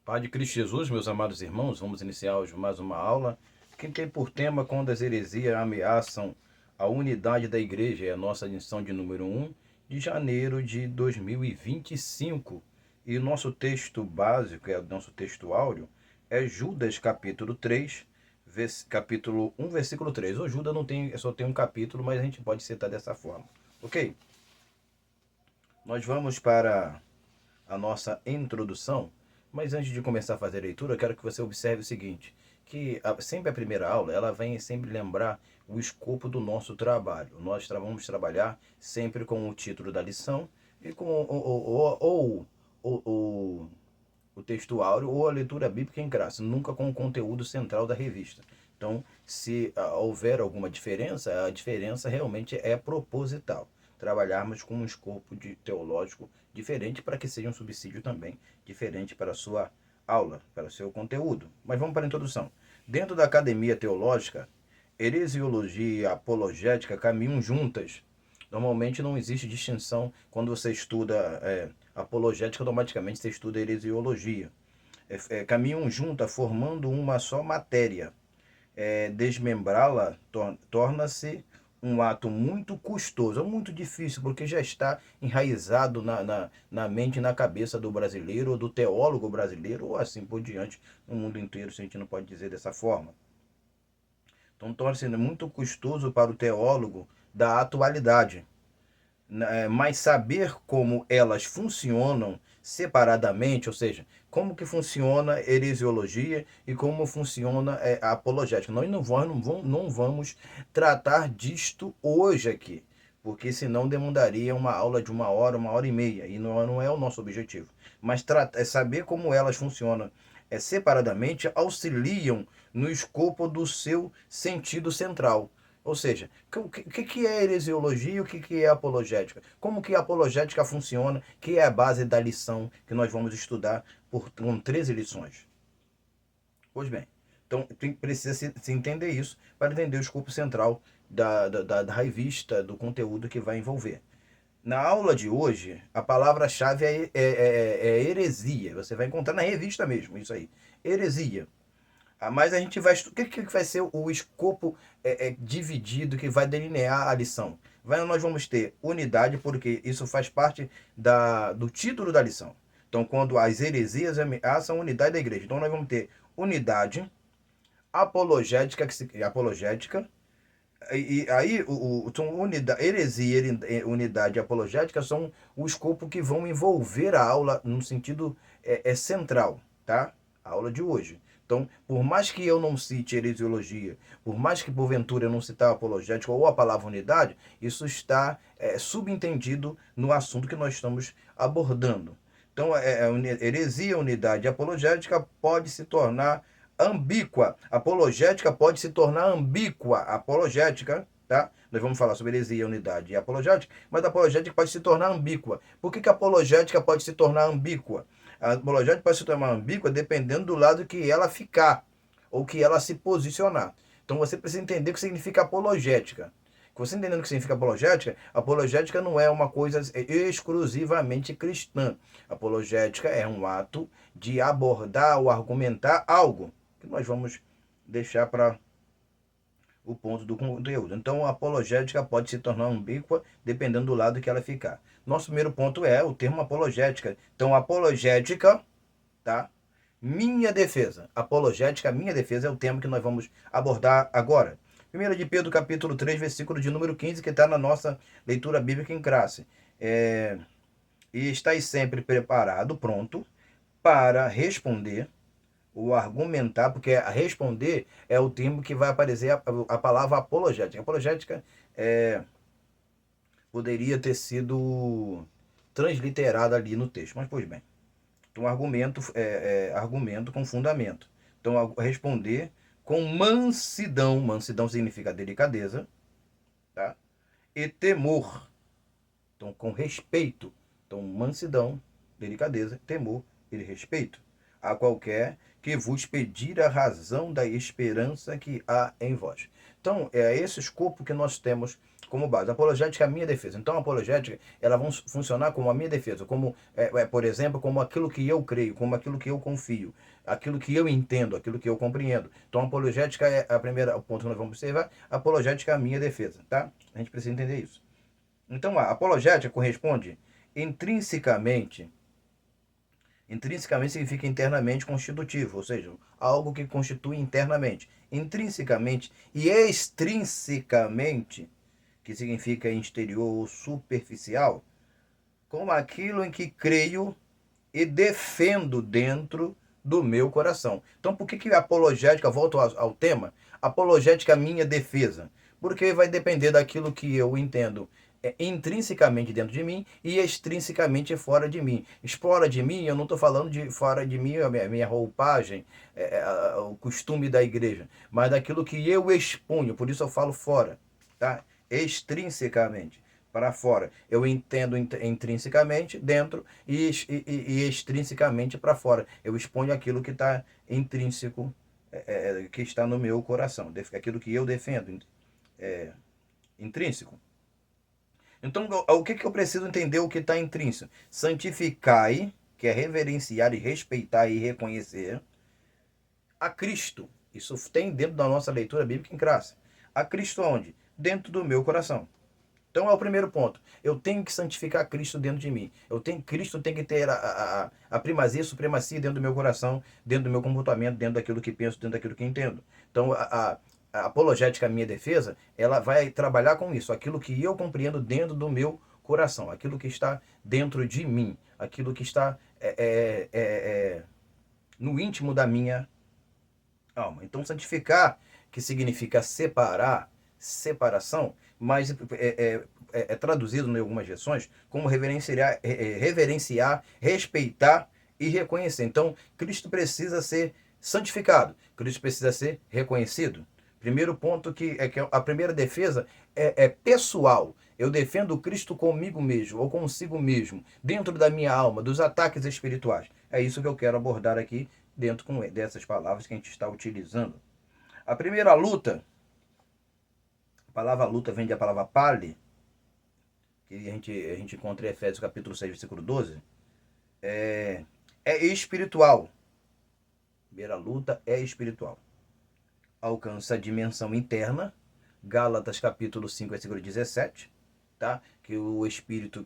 Pai de Cristo Jesus, meus amados irmãos, vamos iniciar hoje mais uma aula que tem por tema quando as heresias ameaçam a unidade da igreja. É a nossa lição de número 1 de janeiro de 2025. E o nosso texto básico, é o nosso texto áureo, é Judas capítulo 3, capítulo 1, versículo 3. O Judas não tem, só tem um capítulo, mas a gente pode citar dessa forma. Ok? Nós vamos para a nossa introdução, mas antes de começar a fazer a leitura, eu quero que você observe o seguinte, que sempre a primeira aula, ela vem sempre lembrar o escopo do nosso trabalho. Nós vamos trabalhar sempre com o título da lição e com o texto áureo ou a leitura bíblica em graça, nunca com o conteúdo central da revista. Então, se houver alguma diferença, a diferença realmente é proposital. Trabalharmos com um escopo teológico diferente para que seja um subsídio também diferente para a sua aula, para o seu conteúdo. Mas vamos para a introdução. Dentro da academia teológica, heresiologia e apologética caminham juntas. Normalmente não existe distinção quando você estuda apologética, automaticamente você estuda heresiologia. Caminham juntas, formando uma só matéria. Desmembrá-la torna-se um ato muito custoso, muito difícil, porque já está enraizado na mente e na cabeça do brasileiro, ou do teólogo brasileiro, ou assim por diante, no mundo inteiro, se a gente não pode dizer dessa forma. Então torna-se muito custoso para o teólogo da atualidade. Mas saber como elas funcionam separadamente, ou seja, como que funciona a heresiologia e como funciona a apologética. Nós não vamos tratar disto hoje aqui, porque senão demandaria uma aula de uma hora e meia, e não é o nosso objetivo. Mas saber como elas funcionam separadamente auxiliam no escopo do seu sentido central. Ou seja, o que é heresiologia e o que é apologética? Como que a apologética funciona, que é a base da lição que nós vamos estudar com 13 lições. Pois bem, então precisa se entender isso para entender o escopo central da revista, do conteúdo que vai envolver. Na aula de hoje, a palavra-chave é heresia. Você vai encontrar na revista mesmo, isso aí. Heresia. Mas a gente vai. O que vai ser o escopo dividido que vai delinear a lição? Nós vamos ter unidade, porque isso faz parte do título da lição. Então, quando as heresias ameaçam a unidade da igreja. Então, nós vamos ter unidade, apologética, e aí heresia, unidade e apologética são o escopo que vão envolver a aula no sentido central, tá? A aula de hoje. Então, por mais que eu não cite heresiologia, por mais que porventura eu não citar apologética ou a palavra unidade, isso está subentendido no assunto que nós estamos abordando. Então, heresia, unidade e apologética pode se tornar ambíqua. Apologética pode se tornar ambíqua. Apologética, tá? Nós vamos falar sobre heresia, unidade e apologética, mas a apologética pode se tornar ambíqua. Por que a apologética pode se tornar ambíqua? A apologética pode se tornar ambíqua dependendo do lado que ela ficar, ou que ela se posicionar. Então você precisa entender o que significa apologética. Você entendendo o que significa apologética não é uma coisa exclusivamente cristã. Apologética é um ato de abordar ou argumentar algo que nós vamos deixar para o ponto do conteúdo. Então, a apologética pode se tornar ambígua dependendo do lado que ela ficar. Nosso primeiro ponto é o termo apologética. Então, apologética, tá? Minha defesa. Apologética, minha defesa é o tema que nós vamos abordar agora. 1 de Pedro, capítulo 3, versículo de número 15, que está na nossa leitura bíblica em classe. E estáis sempre preparado, pronto, para responder o argumentar, porque responder é o termo que vai aparecer a palavra apologética. Apologética poderia ter sido transliterada ali no texto, mas pois bem. Então, argumento argumento com fundamento. Então, responder com mansidão. Mansidão significa delicadeza, tá? E temor. Então, com respeito. Então, mansidão, delicadeza, temor e respeito a qualquer que vos pedir a razão da esperança que há em vós. Então, é esse escopo que nós temos como base. Apologética é a minha defesa. Então, a apologética, ela vai funcionar como a minha defesa, como, por exemplo, como aquilo que eu creio, como aquilo que eu confio, aquilo que eu entendo, aquilo que eu compreendo. Então, a apologética é o ponto que nós vamos observar. A apologética é a minha defesa, tá? A gente precisa entender isso. Então, a apologética corresponde intrinsecamente. Intrinsecamente significa internamente constitutivo, ou seja, algo que constitui internamente. Intrinsecamente e extrinsecamente, que significa exterior ou superficial, como aquilo em que creio e defendo dentro do meu coração. Então, por que a apologética, volto ao tema, apologética é a minha defesa? Porque vai depender daquilo que eu entendo intrinsecamente dentro de mim e extrinsecamente fora de mim. Fora de mim, eu não estou falando de fora de mim, a minha roupagem, o costume da igreja, mas daquilo que eu expunho, por isso eu falo fora, tá? Extrinsecamente para fora. Eu entendo intrinsecamente dentro e extrinsecamente para fora. Eu exponho aquilo que está intrínseco, que está no meu coração, aquilo que eu defendo, intrínseco. Então, o que eu preciso entender o que está intrínseco? Santificai, que é reverenciar e respeitar e reconhecer a Cristo. Isso tem dentro da nossa leitura bíblica em graça. A Cristo onde? Dentro do meu coração. Então é o primeiro ponto. Eu tenho que santificar Cristo dentro de mim. Cristo tem que ter a primazia e supremacia dentro do meu coração, dentro do meu comportamento, dentro daquilo que penso, dentro daquilo que entendo. Então a apologética, a minha defesa, ela vai trabalhar com isso, aquilo que eu compreendo dentro do meu coração, aquilo que está dentro de mim, aquilo que está no íntimo da minha alma. Então santificar, que significa separar, separação, mas é traduzido em algumas versões como reverenciar, respeitar e reconhecer. Então, Cristo precisa ser santificado, Cristo precisa ser reconhecido. Primeiro ponto que a primeira defesa é pessoal. Eu defendo Cristo comigo mesmo, ou consigo mesmo, dentro da minha alma, dos ataques espirituais. É isso que eu quero abordar aqui dentro dessas palavras que a gente está utilizando. A primeira luta, a palavra luta vem da palavra pali, que a gente encontra em Efésios capítulo 6, versículo 12, é espiritual. A primeira luta é espiritual. Alcança a dimensão interna, Gálatas capítulo 5, versículo 17, tá? Que o espírito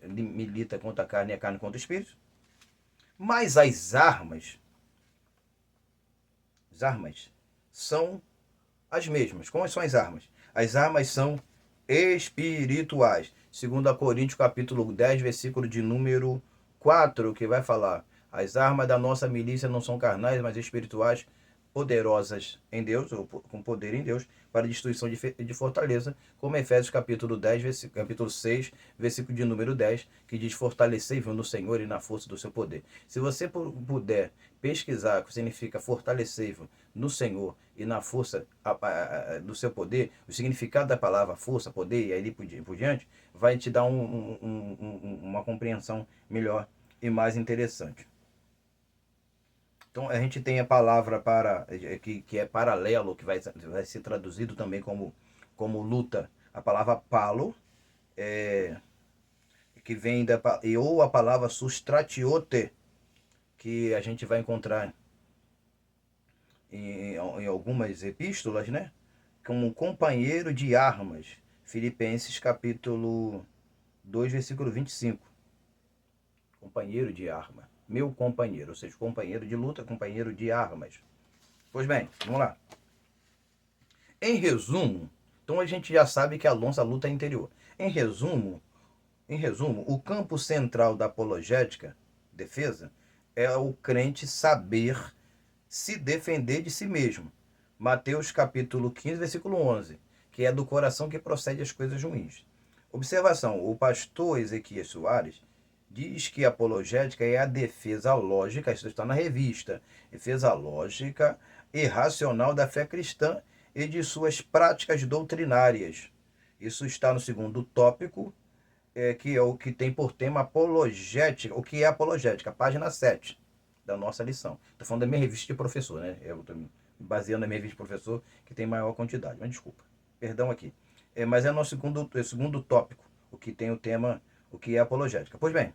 milita contra a carne e a carne contra o espírito. Mas as armas são as mesmas. Como são as armas? As armas são espirituais. 2 Coríntios capítulo 10, versículo de número 4, que vai falar: as armas da nossa milícia não são carnais, mas espirituais, poderosas em Deus, ou com poder em Deus, para destruição de fortaleza, como Efésios capítulo 10, capítulo 6, versículo de número 10, que diz: fortalecei-vos no Senhor e na força do seu poder. Se você puder pesquisar o que significa fortalecei-vos no Senhor e na força do seu poder, o significado da palavra força, poder e aí por diante, vai te dar uma compreensão melhor e mais interessante. Então a gente tem a palavra que é paralelo, que vai ser traduzido também como luta. A palavra palo, que vem ou a palavra sustratiote, que a gente vai encontrar em algumas epístolas, né? Como companheiro de armas. Filipenses capítulo 2, versículo 25. Companheiro de arma. Meu companheiro, ou seja, companheiro de luta, companheiro de armas. Pois bem, vamos lá. Em resumo, então a gente já sabe que a nossa luta é interior. Em resumo, o campo central da apologética, defesa, é o crente saber se defender de si mesmo. Mateus capítulo 15, versículo 11, que é do coração que procede as coisas ruins. Observação, o pastor Ezequias Soares diz que a apologética é a defesa lógica, isso está na revista, defesa lógica e racional da fé cristã e de suas práticas doutrinárias. Isso está no segundo tópico, que é o que tem por tema apologética. O que é apologética? Página 7 da nossa lição. Estou falando da minha revista de professor, né? Eu estou me baseando na minha revista de professor, que tem maior quantidade, mas desculpa. Perdão aqui. Mas é nosso segundo tópico, o que tem o tema, o que é apologética. Pois bem,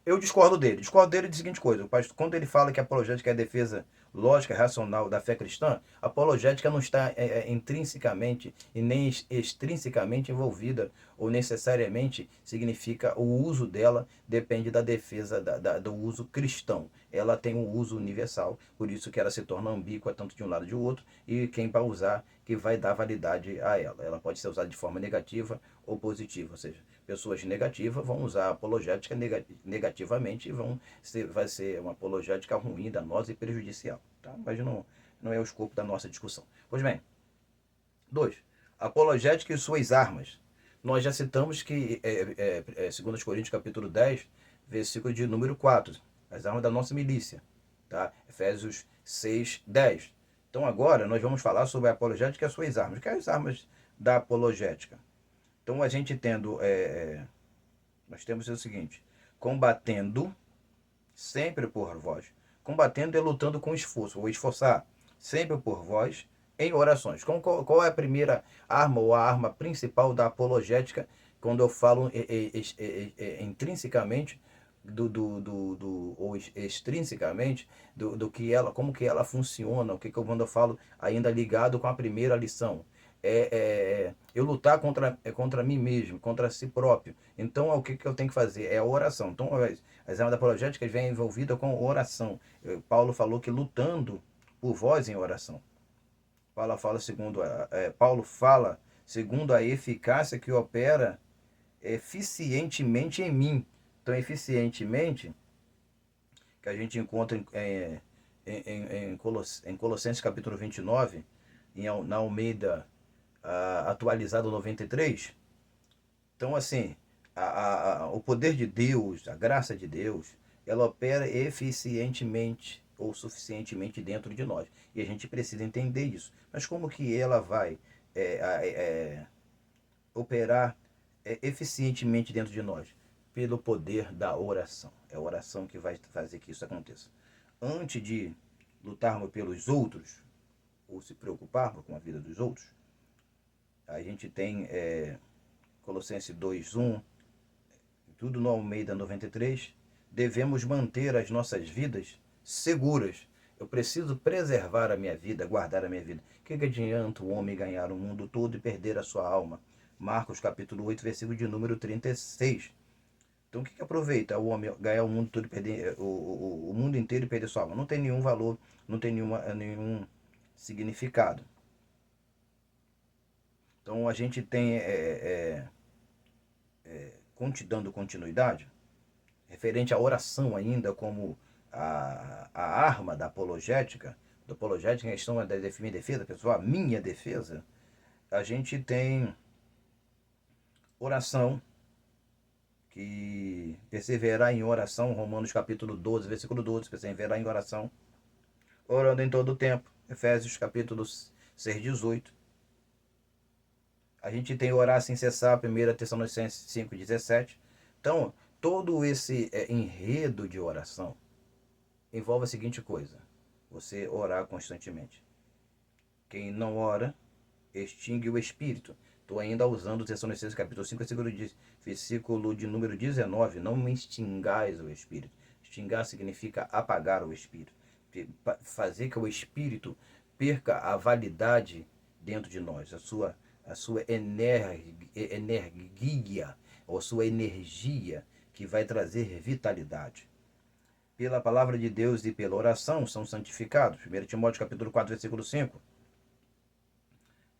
eu discordo dele. Discordo dele de seguinte coisa: quando ele fala que a apologética é a defesa lógica e racional da fé cristã, a apologética não está intrinsecamente e nem extrinsecamente envolvida, ou necessariamente significa o uso dela depende da defesa do uso cristão. Ela tem um uso universal, por isso que ela se torna ambígua tanto de um lado e de outro, e quem vai usar que vai dar validade a ela. Ela pode ser usada de forma negativa ou positiva, ou seja, pessoas negativas vão usar a apologética negativamente e vai ser uma apologética ruim, danosa e prejudicial. Tá? Mas não é o escopo da nossa discussão. Pois bem, 2. Apologética e suas armas. Nós já citamos que, 2 Coríntios capítulo 10, versículo de número 4, as armas da nossa milícia. Tá? Efésios 6, 10. Então agora nós vamos falar sobre a apologética e as suas armas. O que é as armas da apologética? Então a gente nós temos o seguinte: combatendo sempre por vós. Combatendo é lutando com esforço, ou esforçar, sempre por vós, em orações. Qual é a primeira arma ou a arma principal da apologética, quando eu falo intrinsecamente ou extrinsecamente do que ela, como que ela funciona, o que quando eu falo ainda ligado com a primeira lição? Eu lutar contra mim mesmo, contra si próprio. Então, o que eu tenho que fazer? É a oração. Então, as armas apologéticas vêm envolvida com oração. Paulo falou que lutando por vós em oração. Paulo fala segundo a eficácia que opera eficientemente em mim. Então, eficientemente, que a gente encontra em Colossenses capítulo 29, na Almeida atualizado 93. Então, assim, o poder de Deus, a graça de Deus, ela opera eficientemente ou suficientemente dentro de nós. E a gente precisa entender isso. Mas como que ela vai operar eficientemente dentro de nós? Pelo poder da oração. É a oração que vai fazer que isso aconteça. Antes de lutarmos pelos outros, ou se preocuparmos com a vida dos outros, a gente tem Colossenses 2:1, tudo no Almeida 93, devemos manter as nossas vidas seguras. Eu preciso preservar a minha vida, guardar a minha vida. O que adianta o homem ganhar o mundo todo e perder a sua alma? Marcos capítulo 8, versículo de número 36. Então o que aproveita o homem ganhar o mundo todo e perder o mundo inteiro e perder sua alma? Não tem nenhum valor, não tem nenhum significado. Então a gente tem, dando continuidade, referente à oração ainda como a arma da apologética, em questão da minha defesa pessoal, a minha defesa, a gente tem oração, que perseverar em oração, Romanos capítulo 12, versículo 12, perseverar em oração, orando em todo o tempo, Efésios capítulo 6, 18. A gente tem orar sem cessar, 1 Tessalonicenses 5, 17. Então, todo esse enredo de oração envolve a seguinte coisa: você orar constantemente. Quem não ora, extingue o espírito. Estou ainda usando o Tessalonicenses capítulo 5, versículo de número 19. Não me extingais o espírito. Extingar significa apagar o espírito. Fazer que o espírito perca a validade dentro de nós, a sua energia, ou a sua energia que vai trazer vitalidade. Pela palavra de Deus e pela oração são santificados. 1 Timóteo capítulo 4, versículo 5.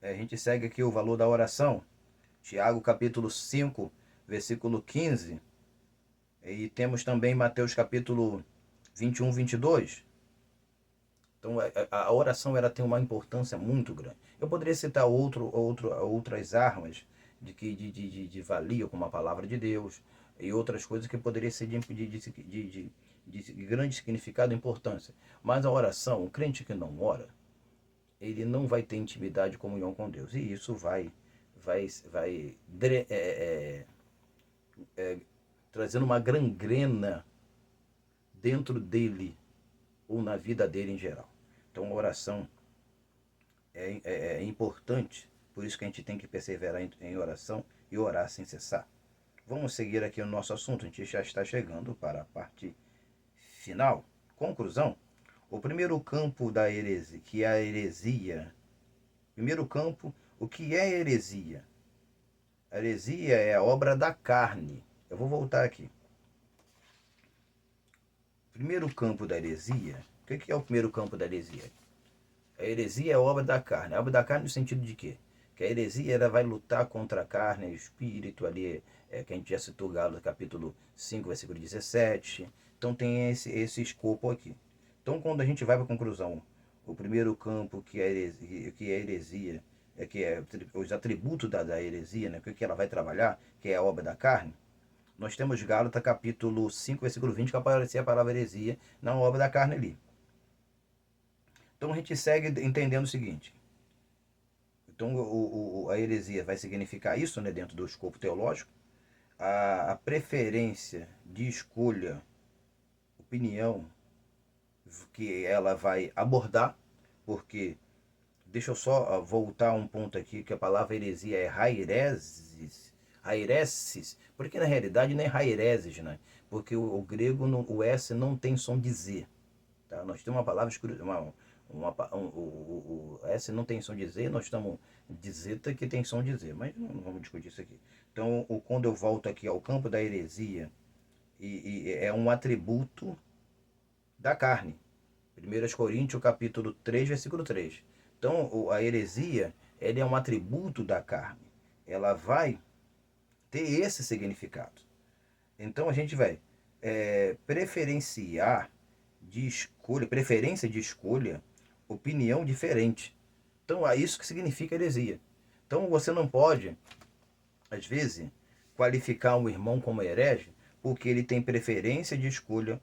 A gente segue aqui o valor da oração. Tiago capítulo 5, versículo 15. E temos também Mateus capítulo 21, 22. Então a oração ela tem uma importância muito grande. Eu poderia citar outras armas de valia, como a palavra de Deus, e outras coisas que poderiam ser de grande significado e importância. Mas a oração, o crente que não ora, ele não vai ter intimidade e comunhão com Deus. E isso vai trazendo uma gangrena dentro dele ou na vida dele em geral. Então a oração é importante Por isso que a gente tem que perseverar em oração e orar sem cessar. Vamos seguir aqui o nosso assunto, a gente já está chegando para a parte final. Conclusão. O primeiro campo da heresia, que é a heresia. Primeiro campo, o que é heresia? A heresia é a obra da carne. Eu vou voltar aqui. Primeiro campo da heresia. O que é o primeiro campo da heresia? A heresia é a obra da carne. A obra da carne no sentido de quê? Que a heresia ela vai lutar contra a carne, o espírito ali, que a gente já citou, Gálatas capítulo 5, versículo 17. Então tem esse escopo aqui. Então quando a gente vai para a conclusão, o primeiro campo que é heresia, que é os atributos da heresia, né, que ela vai trabalhar, que é a obra da carne, nós temos Gálatas capítulo 5, versículo 20, que aparece a palavra heresia na obra da carne ali. Então a gente segue entendendo o seguinte. Então a heresia vai significar isso, né, dentro do escopo teológico. A preferência de escolha, opinião, que ela vai abordar, porque, deixa eu só voltar um ponto aqui, que a palavra heresia é haireses, porque na realidade não é haireses, né? Porque o grego, o S não tem som de Z. Tá? Nós temos uma palavra escrita, o S não tem som de Z, nós estamos de zeta que tem som de Z, mas não vamos discutir isso aqui. Então, quando eu volto aqui ao campo da heresia, e é um atributo da carne. 1 Coríntios capítulo 3, versículo 3. Então, a heresia, ela é um atributo da carne. Ela vai ter esse significado. Então, a gente vai preferenciar de escolha, preferência de escolha, opinião diferente. Então, é isso que significa heresia. Então, você não pode, às vezes, qualificar um irmão como herege porque ele tem preferência de escolha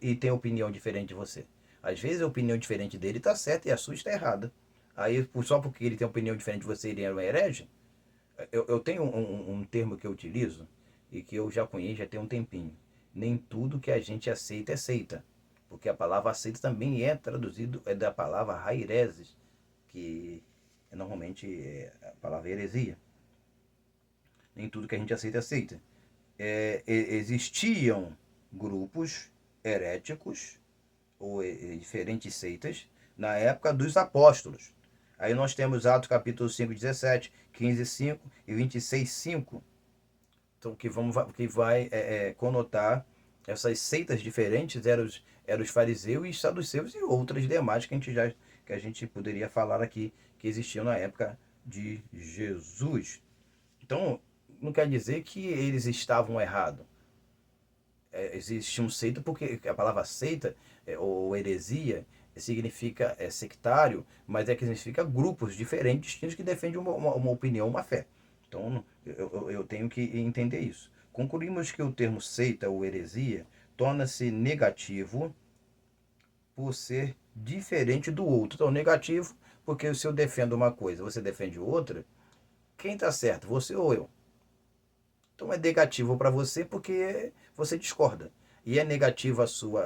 e tem opinião diferente de você. Às vezes, a opinião diferente dele está certa e a sua está errada. Aí, só porque ele tem opinião diferente de você, ele é um herege? Eu tenho um termo que eu utilizo e que eu já conheço já tem um tempinho. Nem tudo que a gente aceita é seita. Porque a palavra aceita também é traduzido da palavra haireses, que normalmente é a palavra heresia. Nem tudo que a gente aceita é seita. Existiam grupos heréticos ou diferentes seitas na época dos apóstolos. Aí nós temos Atos capítulo 5, 17, 15, 5 e 26, 5. Então, que vai conotar essas seitas diferentes, eram os fariseus e saduceus e outras demais que a gente poderia falar aqui, que existiam na época de Jesus. Então, não quer dizer que eles estavam errados. Existe um seita, porque a palavra seita ou heresia significa sectário, mas que significa grupos diferentes, distintos, que defendem uma opinião, uma fé. Então, eu tenho que entender isso. Concluímos que o termo seita ou heresia torna-se negativo por ser diferente do outro. Então, negativo, porque se eu defendo uma coisa, você defende outra, quem está certo, você ou eu? Então é negativo para você porque você discorda. E é negativo a sua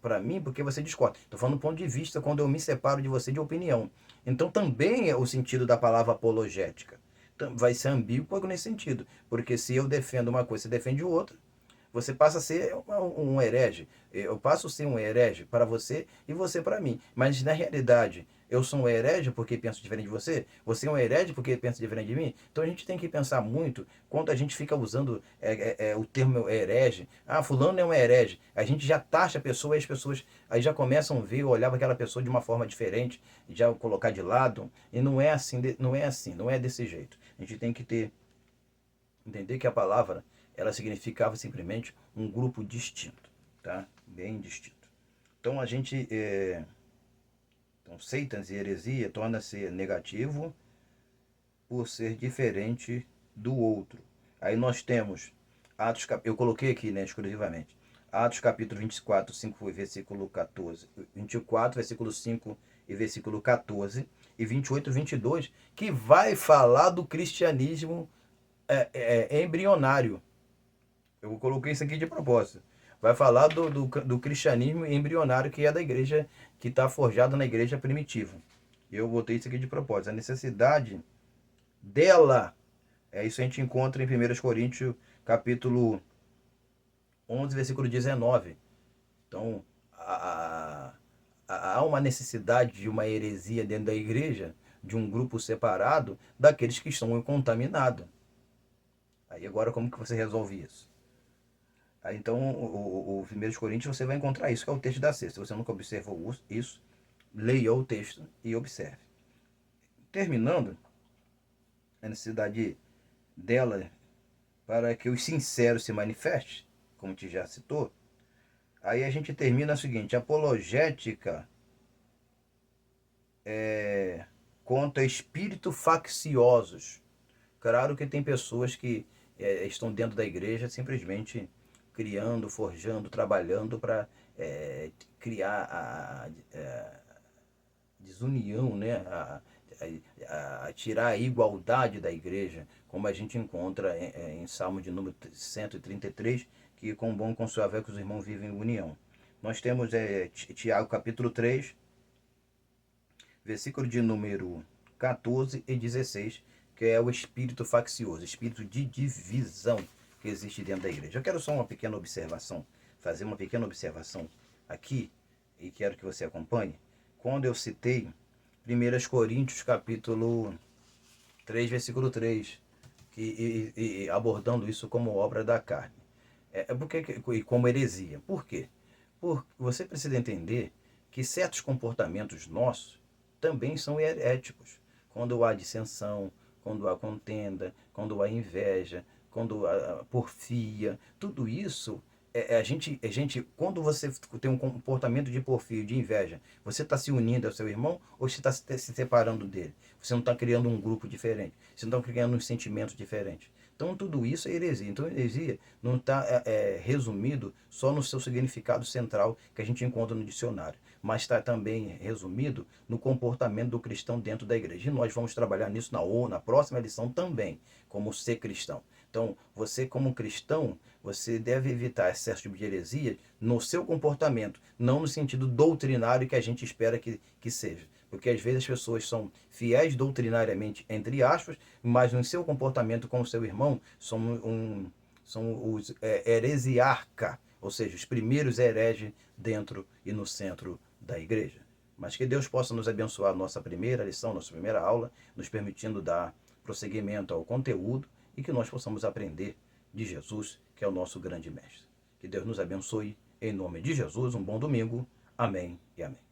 para mim porque você discorda. Estou falando do ponto de vista quando eu me separo de você de opinião. Então também é o sentido da palavra apologética. Então, vai ser ambíguo nesse sentido. Porque se eu defendo uma coisa, você defende outra, você passa a ser um herege. Eu passo a ser um herege para você e você para mim. Mas na realidade, eu sou um herege porque penso diferente de você? Você é um herege porque pensa diferente de mim? Então a gente tem que pensar muito quando a gente fica usando o termo herege. Ah, fulano é um herege. A gente já taxa a pessoa e as pessoas aí já começam a ver, olhar para aquela pessoa de uma forma diferente, já colocar de lado. E não é assim, não é desse jeito. A gente tem que entender que a palavra ela significava simplesmente um grupo distinto, tá? Bem distinto. Então a gente, então seitas e heresia torna-se negativo por ser diferente do outro. Aí nós temos Atos, eu coloquei aqui, né, exclusivamente, Atos capítulo 24, 5 e versículo 14, 24, versículo 5 e versículo 14, e 28, 22, que vai falar do cristianismo embrionário. Eu coloquei isso aqui de propósito. Vai falar do cristianismo embrionário, que é da igreja, que está forjado na igreja primitiva. Eu botei isso aqui de propósito. A necessidade dela. Isso a gente encontra em 1 Coríntios, capítulo 11, versículo 19. Então, há uma necessidade de uma heresia dentro da igreja, de um grupo separado daqueles que estão contaminados. Aí agora como que você resolve isso? Aí, então, o 1 Coríntios você vai encontrar isso, que é o texto da sexta. Se você nunca observou isso, leia o texto e observe. Terminando, a necessidade dela para que os sinceros se manifestem, como te já citou, aí a gente termina o seguinte: apologética contra espíritos facciosos. Claro que tem pessoas que estão dentro da igreja simplesmente criando, forjando, trabalhando para criar a desunião, né? A tirar a igualdade da igreja, como a gente encontra em Salmo de número 133, que com bom consolável que os irmãos vivem em união. Nós temos Tiago capítulo 3, versículo de número 14 e 16, que é o espírito faccioso, espírito de divisão que existe dentro da igreja. Eu quero só uma pequena observação, fazer uma pequena observação aqui, e quero que você acompanhe. Quando eu citei 1 Coríntios capítulo 3, versículo 3, abordando isso como obra da carne. Porque, e como heresia. Por quê? Porque você precisa entender que certos comportamentos nossos também são heréticos. Quando há dissensão, quando há contenda, quando há inveja, quando há porfia, tudo isso quando você tem um comportamento de porfia, de inveja, você está se unindo ao seu irmão ou você está se separando dele? Você não está criando um grupo diferente, você não está criando um sentimento diferente. Então tudo isso é heresia. Então heresia não está resumido só no seu significado central que a gente encontra no dicionário, mas está também resumido no comportamento do cristão dentro da igreja. E nós vamos trabalhar nisso na próxima lição também, como ser cristão. Então, você como cristão, você deve evitar excesso tipo de heresia no seu comportamento, não no sentido doutrinário que a gente espera que seja. Porque às vezes as pessoas são fiéis doutrinariamente, entre aspas, mas no seu comportamento com o seu irmão são os heresiarca, ou seja, os primeiros hereges dentro e no centro da igreja. Mas que Deus possa nos abençoar nossa primeira lição, nossa primeira aula, nos permitindo dar prosseguimento ao conteúdo e que nós possamos aprender de Jesus, que é o nosso grande mestre. Que Deus nos abençoe. Em nome de Jesus, um bom domingo. Amém e amém.